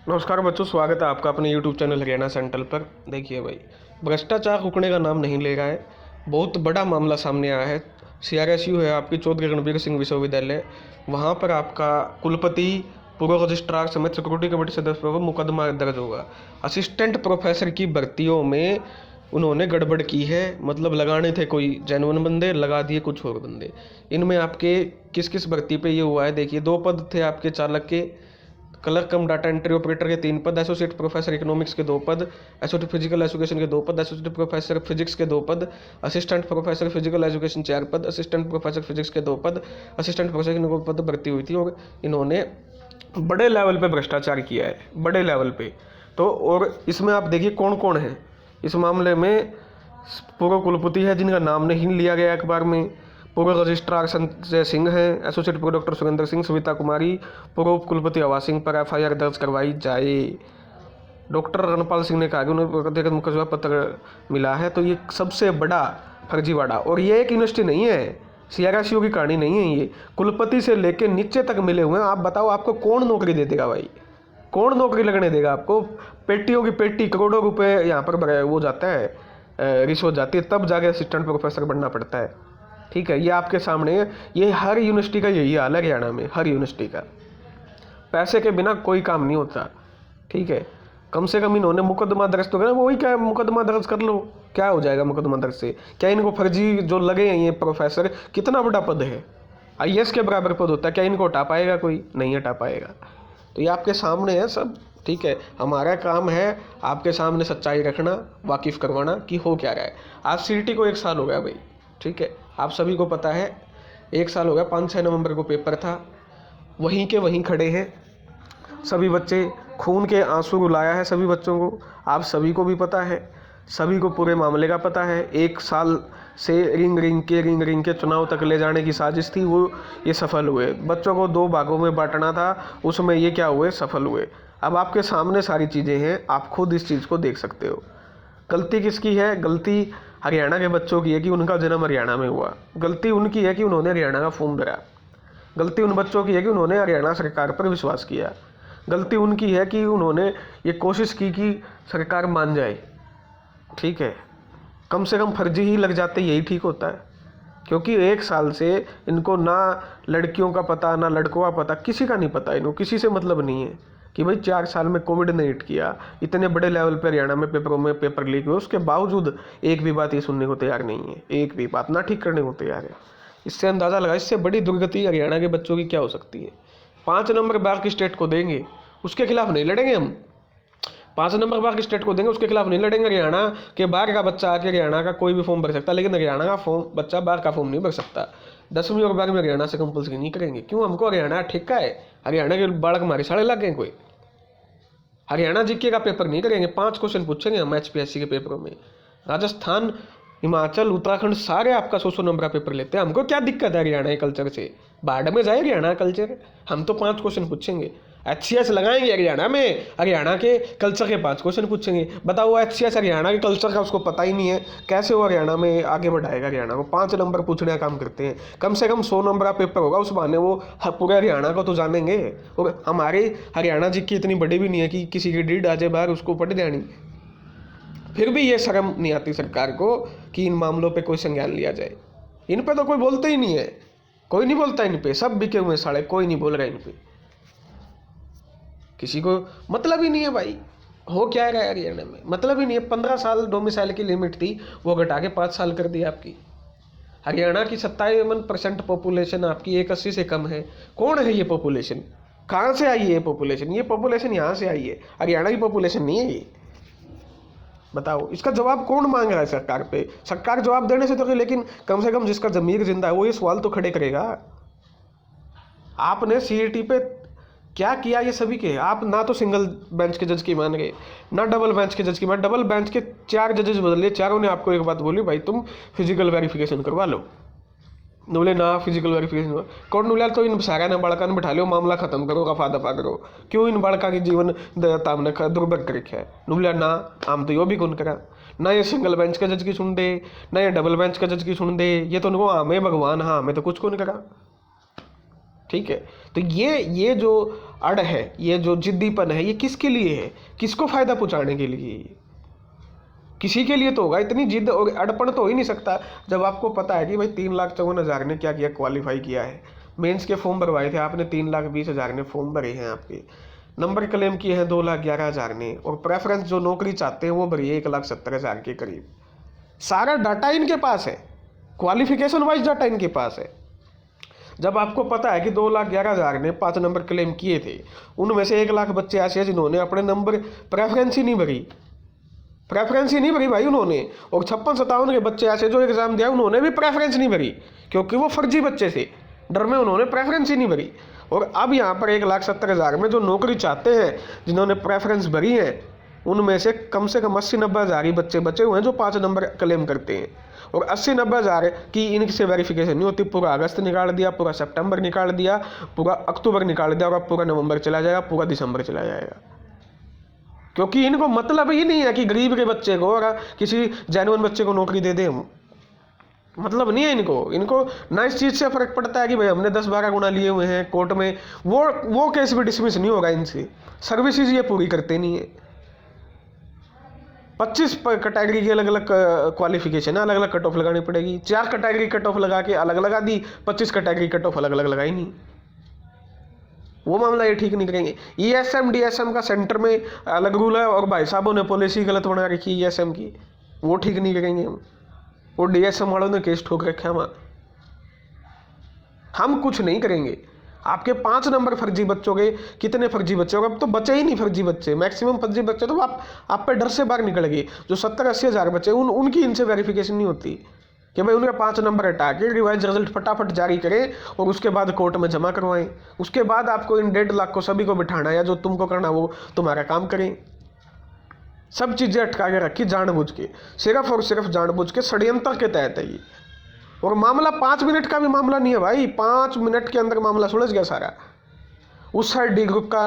नमस्कार बच्चों, स्वागत है आपका अपने YouTube चैनल हरियाणा सेंट्रल पर। देखिए भाई, भ्रष्टाचार रुकने का नाम नहीं ले रहा है। बहुत बड़ा मामला सामने आया है। CRSU है आपकी चौधरी रणबीर सिंह विश्वविद्यालय, वहाँ पर आपका कुलपति, पूर्व रजिस्ट्रार समेत सिक्योरिटी कमेटी सदस्य पर मुकदमा दर्ज होगा। असिस्टेंट प्रोफेसर की भर्तियों में उन्होंने गड़बड़ की है। मतलब लगाने थे कोई जेन्युइन बंदे, लगा दिए कुछ और बंदे। इनमें आपके किस किस भर्ती पे ये हुआ है देखिए। 2 पद थे आपके चालक के, क्लर्क कम डाटा एंट्री ऑपरेटर के 3 पद, एसोसिएट प्रोफेसर इकोनॉमिक्स के 2 पद, एसोसिएट फिजिकल एजुकेशन के 2 पद, एसोसिएट प्रोफेसर फिजिक्स के 2 पद, असिस्टेंट प्रोफेसर फिजिकल एजुकेशन 4 पद, असिस्टेंट प्रोफेसर फिजिक्स के 2 पद, असिस्टेंट प्रोफेसर के 9 पद भर्ती हुई थी। और इन्होंने बड़े लेवल पे भ्रष्टाचार किया है, बड़े लेवल पे। तो और इसमें आप देखिए कौन कौन है इस मामले में। पूर्व कुलपति है जिनका नाम नहीं लिया गया अखबार में, पूर्व रजिस्ट्रार संजय सिंह हैं, associate prof doctor Surendra Singh, Savita Kumari, पूर्व कुलपति आवास सिंह पर FIR दर्ज करवाई जाए। डॉक्टर रणपाल सिंह ने कहा कि उन्हें व्यक्तिगत मुकदमा पत्र मिला है। तो ये सबसे बड़ा फर्जीवाड़ा, और ये एक यूनिवर्सिटी नहीं है, CRSU की कहानी नहीं है। ये कुलपति से लेके नीचे तक मिले हुए हैं। आप बताओ, आपको कौन नौकरी दे देगा भाई? कौन नौकरी लगने देगा आपको? पेटियों की पेटी, करोड़ों रुपए यहाँ पर वो जाता है, रिश्वत जाती है, तब जाके असिस्टेंट प्रोफेसर बनना पड़ता है। ठीक है, ये आपके सामने है। ये हर यूनिवर्सिटी का यही हाल है हरियाणा में, हर यूनिवर्सिटी का। पैसे के बिना कोई काम नहीं होता। ठीक है, कम से कम इन्होंने मुकदमा दर्ज तो करा। वही क्या है, मुकदमा दर्ज कर लो, क्या हो जाएगा मुकदमा दर्ज से? क्या इनको फर्जी जो लगे हैं ये प्रोफेसर, कितना बड़ा पद है, IAS के बराबर पद होता है, क्या इनको हटा पाएगा कोई? नहीं हटा पाएगा। तो ये आपके सामने है सब। ठीक है, हमारा काम है आपके सामने सच्चाई रखना, वाकिफ करवाना कि हो क्या रहा है। आज CET को 1 साल हो गया भाई। ठीक है, आप सभी को पता है 1 साल हो गया। 5-6 नवंबर को पेपर था, वहीं के वहीं खड़े हैं सभी बच्चे। खून के आंसू रुलाया है सभी बच्चों को, आप सभी को भी पता है, सभी को पूरे मामले का पता है। 1 साल से रिंग रिंग के चुनाव तक ले जाने की साजिश थी, वो ये सफल हुए। बच्चों को 2 भागों में बांटना था, उसमें ये क्या हुए, सफल हुए। अब आपके सामने सारी चीज़ें हैं, आप खुद इस चीज़ को देख सकते हो। गलती किसकी है? गलती हरियाणा के बच्चों की है कि उनका जन्म हरियाणा में हुआ। गलती उनकी है कि उन्होंने हरियाणा का फॉर्म भरा। गलती उन बच्चों की है कि उन्होंने हरियाणा सरकार पर विश्वास किया। गलती उनकी है कि उन्होंने ये कोशिश की कि सरकार मान जाए। ठीक है, कम से कम फर्जी ही लग जाते, यही ठीक होता है। क्योंकि 1 साल से इनको ना लड़कियों का पता, ना लड़कों का पता, किसी का नहीं पता। इनको किसी से मतलब नहीं है कि भाई 4 साल में कोविड ने हिट किया, इतने बड़े लेवल पर हरियाणा में पेपरों में पेपर लीक हुए, उसके बावजूद एक भी बात ये सुनने को तैयार नहीं है, एक भी बात ना ठीक करने को तैयार है। इससे अंदाज़ा लगा, इससे बड़ी दुर्गति हरियाणा के बच्चों की क्या हो सकती है। 5 नंबर बाहर की स्टेट को देंगे, उसके खिलाफ नहीं लड़ेंगे हम। 5 नंबर बाहर की स्टेट को देंगे, उसके खिलाफ नहीं लड़ेंगे। हरियाणा के बाहर का बच्चा आके हरियाणा का कोई भी फॉर्म भर सकता है, लेकिन हरियाणा का फॉर्म बच्चा बाहर का फॉर्म नहीं भर सकता। 10वीं और 12वीं हरियाणा से कंपल्सरी नहीं करेंगे। क्यों? हमको हरियाणा ठेका है, हरियाणा के बालक हमारे साढ़े लग गए। कोई हरियाणा जीके का पेपर नहीं करेंगे। 5 क्वेश्चन पूछेंगे हम HPSC के पेपरों में। राजस्थान, हिमाचल, उत्तराखंड सारे आपका 100 नंबर का पेपर लेते हैं। हमको क्या दिक्कत है हरियाणा के कल्चर से? बाढ़ में जाए हरियाणा कल्चर, हम तो 5 क्वेश्चन पूछेंगे। HCS लगाएंगे हरियाणा में, हरियाणा के कल्चर के 5 क्वेश्चन पूछेंगे। बताओ, HCS हरियाणा के कल्चर का उसको पता ही नहीं है, कैसे वो हरियाणा में आगे बढ़ाएगा? हरियाणा को 5 नंबर पूछने का काम करते हैं। कम से कम 100 नंबर का पेपर होगा, उस बहाने वो पूरे हरियाणा को तो जानेंगे। और हमारे हरियाणा जी की इतनी बड़ी भी नहीं है कि किसी की डीड आ जाए बाहर उसको पढ़ देनी। फिर भी ये शर्म नहीं आती सरकार को कि इन मामलों पे कोई संज्ञान लिया जाए। इन पे तो कोई बोलते ही नहीं है, कोई नहीं बोलता इन पे। सब बिके हुए साले, कोई नहीं बोल रहा इन पे, किसी को मतलब ही नहीं है भाई। हो क्या रहा है हरियाणा में, मतलब ही नहीं है। 15 साल डोमिसाइल की लिमिट थी, वो घटा के 5 साल कर दी आपकी। हरियाणा की 57% पॉपुलेशन आपकी 180 से कम है। कौन है ये पॉपुलेशन? कहाँ से आई है ये पॉपुलेशन? ये पॉपुलेशन यहाँ से आई है, हरियाणा की पॉपुलेशन नहीं है ये। बताओ, इसका जवाब कौन मांग रहा है सरकार पे? सरकार जवाब देने से तो, लेकिन कम से कम जिसका जमीर जिंदा है वो ये सवाल तो खड़े करेगा। आपने CET पे क्या किया ये सभी के? आप ना तो सिंगल बेंच के जज की मान गए, ना डबल बेंच के जज की मान। डबल बेंच के 4 जजेस बदले, चारों ने आपको एक बात बोली, भाई तुम फिजिकल वेरिफिकेशन करवा लो। बोले ना फिजिकल वेरिफिकेशन कौन बोला? तो इन सारा ने बाड़का ने बैठा लो, मामला खत्म करो, रफा दफा करो। क्यों इन बाड़का के जीवन दयाता हमने दुर्भर कर रखा है? बोला ना, हम तो यो भी कौन करा, ना ये सिंगल बेंच के जज की सुन दे, ना ये डबल बेंच के जज की सुन दे। ये तो उनको हमें भगवान, हाँ हमें तो कुछ कौन करा। ठीक है। तो ये जो अड़ है, ये जो जिद्दीपन है, ये किसके लिए है, किसको फायदा पहुंचाने के लिए है? किसी के लिए तो होगा। इतनी जिद और अड़पण तो हो ही नहीं सकता जब आपको पता है कि भाई 3,54,000 ने क्या किया, क्वालिफाई किया है। मेंस के फॉर्म भरवाए थे आपने, 3,20,000 ने फॉर्म भरे हैं, आपके नंबर क्लेम किए हैं 2,11,000 ने, और प्रेफरेंस जो नौकरी चाहते हैं वो भरी है 1,70,000 के करीब। सारा डाटा इनके पास है, क्वालिफिकेशन वाइज डाटा इनके पास है। जब आपको पता है कि 2,11,000 ने 5 नंबर क्लेम किए थे, उनमें से 1,00,000 बच्चे ऐसे हैं जिन्होंने अपने नंबर प्रेफरेंस ही नहीं भरी, प्रेफरेंस ही नहीं भरी भाई उन्होंने। और 56-57 के बच्चे ऐसे जो एग्जाम दिया उन्होंने भी प्रेफरेंस नहीं भरी, क्योंकि वो फर्जी बच्चे थे, डर में उन्होंने प्रेफरेंस ही नहीं भरी। और अब यहाँ पर 1,70,000 में जो नौकरी चाहते हैं जिन्होंने प्रेफरेंस भरी है, उनमें से कम 80-90,000 ही बच्चे बचे हुए हैं जो 5 नंबर क्लेम करते हैं। और 80-90,000 की इनसे वेरिफिकेशन नहीं होती। पूरा अगस्त निकाल दिया, पूरा सितंबर निकाल दिया, पूरा अक्टूबर निकाल दिया, और अब पूरा नवंबर चला जाएगा, पूरा दिसंबर चला जाएगा। क्योंकि इनको मतलब ही नहीं है कि गरीब के बच्चे को और किसी जेन्युइन बच्चे को नौकरी दे दें हम, मतलब नहीं है इनको ना इस चीज़ से फर्क पड़ता है कि भाई हमने 10-12 गुना लिए हुए हैं कोर्ट में, वो केस भी डिसमिस नहीं होगा इनसे, सर्विसेज ये पूरी करते नहीं है। 25 कैटेगरी की अलग अलग क्वालिफिकेशन है, अलग अलग कट ऑफ लगानी पड़ेगी। 4 कैटेगरी कट ऑफ लगा के अलग लगा दी, 25 कैटेगरी कट ऑफ अलग अलग लगाई नहीं, वो मामला ये ठीक नहीं करेंगे। ESM DSM का सेंटर में अलग रूल है, और भाई साहबों ने पॉलिसी गलत बना रखी है ESM की, वो ठीक नहीं करेंगे हम। वो DSM वालों ने केस ठोक रखा है, हम कुछ नहीं करेंगे। आपके 5 नंबर फर्जी बच्चों के कितने फर्जी बच्चे होंगे, अब तो बचे ही नहीं फर्जी बच्चे, मैक्सिमम फर्जी बच्चे तो आप पे डर से बाहर निकल गए। जो 70-80 हज़ार बच्चे उनकी इनसे वेरिफिकेशन नहीं होती कि भाई उनके 5 नंबर हटा के रिवाइज रिजल्ट फटाफट जारी करें और उसके बाद कोर्ट में जमा करवाएं। उसके बाद आपको इन 1.5 लाख को सभी को बिठाना है, या जो तुमको करना वो तुम्हारा काम करें। सब चीज़ें अटका के रखी जानबूझ के, सिर्फ और सिर्फ जानबूझ के, षड्यंत्र के तहत है ये। और मामला 5 मिनट का भी मामला नहीं है भाई, 5 मिनट के अंदर मामला सुलझ गया सारा। उस साइड D ग्रुप का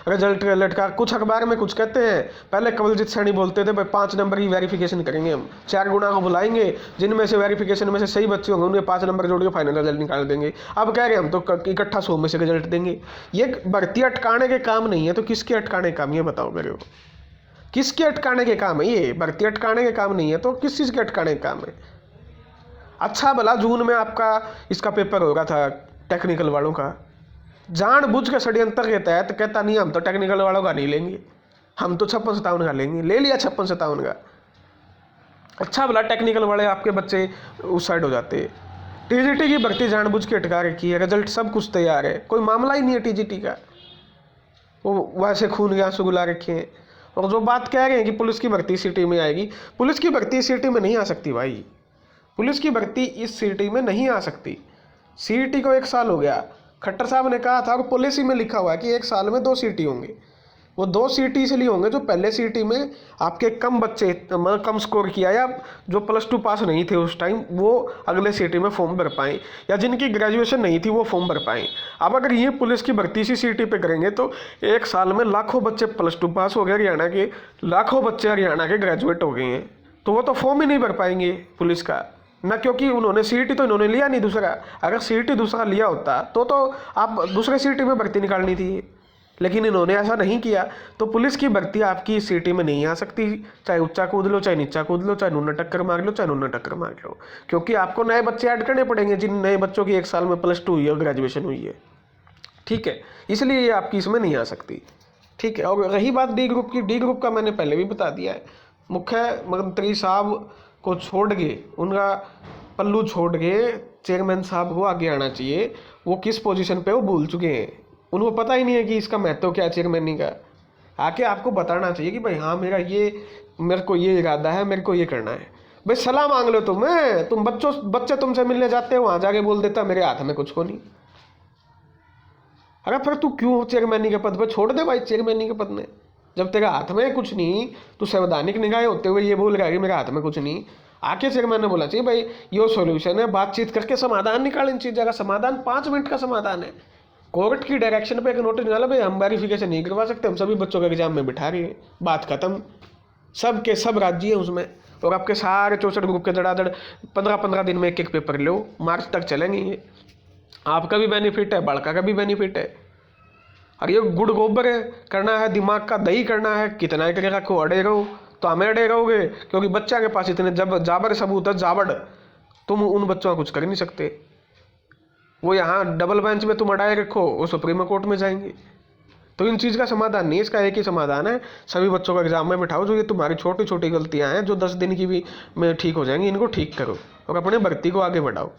रिजल्ट का कुछ अखबार में कुछ कहते हैं, पहले कवलजीत सैनी बोलते थे भाई 5 नंबर की वेरिफिकेशन करेंगे हम, 4 गुना को बुलाएंगे, जिनमें से वेरिफिकेशन में से सही बच्चे होंगे उनके 5 नंबर जोड़ के फाइनल रिजल्ट निकाल देंगे। अब कह रहे हैं हम तो इकट्ठा 100 में से रिजल्ट देंगे। ये भर्ती अटकाने के काम नहीं है, तो किसके अटकाने के काम, ये बताओ मेरे को, किसके अटकाने के काम है ये? भर्ती अटकाने के काम नहीं है तो किस चीज़ के अटकाने के काम है? अच्छा भला जून में आपका इसका पेपर हो रहा था टेक्निकल वालों का, जानबूझ के षड्यंत्र के तहत कहता नहीं हम तो टेक्निकल वालों का नहीं लेंगे, हम तो 56-57 का लेंगे, ले लिया 56-57 का। अच्छा भला टेक्निकल वाले आपके बच्चे उस साइड हो जाते। TGT की भर्ती जानबूझ के अटका रखी है, रिजल्ट सब कुछ तैयार है, कोई मामला ही नहीं है TGT का, वो वैसे खून के आंसू रुला रखे हैं। और जो बात कह रहे हैं कि पुलिस की भर्ती सिटी में आएगी, पुलिस की भर्ती सिटी में नहीं आ सकती भाई, पुलिस की भर्ती इस सिटी में नहीं आ सकती। CET को 1 साल हो गया, खट्टर साहब ने कहा था, और पॉलिसी में लिखा हुआ है कि 1 साल में 2 CET होंगे। वो 2 CET इसलिए होंगे जो पहले CET में आपके कम बच्चे मतलब कम स्कोर किया, या जो +2 पास नहीं थे उस टाइम, वो अगले CET में फॉर्म भर पाएँ, या जिनकी ग्रेजुएशन नहीं थी वो फॉर्म भर पाएँ। अब अगर ये पुलिस की भर्ती इसी CET पे करेंगे तो 1 साल में लाखों बच्चे +2 पास हो गए हरियाणा के, लाखों बच्चे हरियाणा के ग्रेजुएट हो गए हैं, तो वो तो फॉर्म ही नहीं भर पाएंगे पुलिस का ना, क्योंकि उन्होंने CET तो इन्होंने लिया नहीं दूसरा। अगर CET दूसरा लिया होता तो आप दूसरे CET में भर्ती निकालनी थी, लेकिन इन्होंने ऐसा नहीं किया। तो पुलिस की भर्ती आपकी CET में नहीं आ सकती, चाहे ऊंचा कूद लो, चाहे नीचा कूद लो, चाहे नूना टक्कर मार लो, चाहे नूना टक्कर मार लो, क्योंकि आपको नए बच्चे ऐड करने पड़ेंगे, जिन नए बच्चों की 1 साल में +2 हुई है, ग्रेजुएशन हुई है, ठीक है, इसलिए ये आपकी इसमें नहीं आ सकती, ठीक है। और रही बात D ग्रुप की, D ग्रुप का मैंने पहले भी बता दिया है, मुख्यमंत्री साहब को छोड़ के, उनका पल्लू छोड़ के चेयरमैन साहब को आगे आना चाहिए। वो किस पोजीशन पे वो भूल चुके हैं, उनको पता ही नहीं है कि इसका महत्व क्या है चेयरमैनी का। आके आपको बताना चाहिए कि भाई हाँ मेरे को ये इरादा है, मेरे को ये करना है। भाई सलाह मांग लो तुम बच्चे तुमसे मिलने जाते हो, वहाँ जाके बोल देता मेरे हाथ में कुछ को नहीं। अरे फिर तू क्यों चेयरमैनी के पद पर, छोड़ दे भाई चेयरमैनी के पद में, जब तेरे हाथ में कुछ नहीं, तू संवैधानिक निगाहें होते हुए ये बोल रहा है कि मेरे हाथ में कुछ नहीं। आके चेयरमैन ने बोला चाहिए भाई ये सोल्यूशन है, बातचीत करके समाधान निकाल इन चीज़ों का। समाधान 5 मिनट का समाधान है, कोर्ट की डायरेक्शन पे एक नोटिस निकाला, भाई हम वेरिफिकेशन नहीं करवा सकते, हम सभी बच्चों का एग्जाम में बिठा रहे हैं, बात खत्म। सब के सब राज्य हैं उसमें, और आपके सारे 64 ग्रुप के धड़ाधड़ 15-15 दिन में एक पेपर लो, मार्च तक चलेंगे ये। आपका भी बेनिफिट है, बड़का का भी बेनिफिट है। और ये गुड़ गोबर है, करना है दिमाग का दही करना है, कितना ही करेगा को अड़े रहो तो हमें अड़े रहोगे, क्योंकि बच्चा के पास इतने जब जाबर सबूत है, जाबड़, तुम उन बच्चों का कुछ कर नहीं सकते। वो यहाँ डबल बेंच में तुम अड़ाए रखो, वो सुप्रीम कोर्ट में जाएंगे। तो इन चीज़ का समाधान नहीं, इसका एक ही समाधान है, सभी बच्चों को एग्जाम में बिठाओ, जो ये तुम्हारी छोटी छोटी गलतियां हैं जो 10 दिन की भी में ठीक हो जाएंगी, इनको ठीक करो और अपने भर्ती को आगे बढ़ाओ।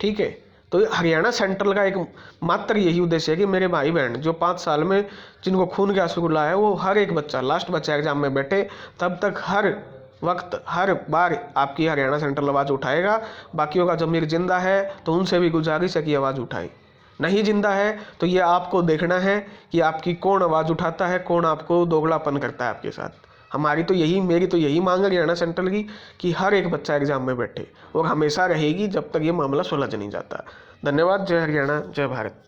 ठीक है, तो हरियाणा सेंट्रल का एक मात्र यही उद्देश्य है कि मेरे भाई बहन जो 5 साल में जिनको खून के आंसू रुलाया है, वो हर एक बच्चा लास्ट बच्चा एग्जाम में बैठे, तब तक हर वक्त हर बार आपकी हरियाणा सेंट्रल आवाज़ उठाएगा। बाकियों का ज़मीर जिंदा है तो उनसे भी गुजारिश है कि आवाज़ उठाए, नहीं जिंदा है तो ये आपको देखना है कि आपकी कौन आवाज़ उठाता है, कौन आपको दोगलापन करता है आपके साथ। मेरी तो यही मांग है हरियाणा सेंट्रल की कि हर एक बच्चा एग्जाम में बैठे, और हमेशा रहेगी जब तक ये मामला सुलझ नहीं जाता। धन्यवाद। जय हरियाणा, जय भारत।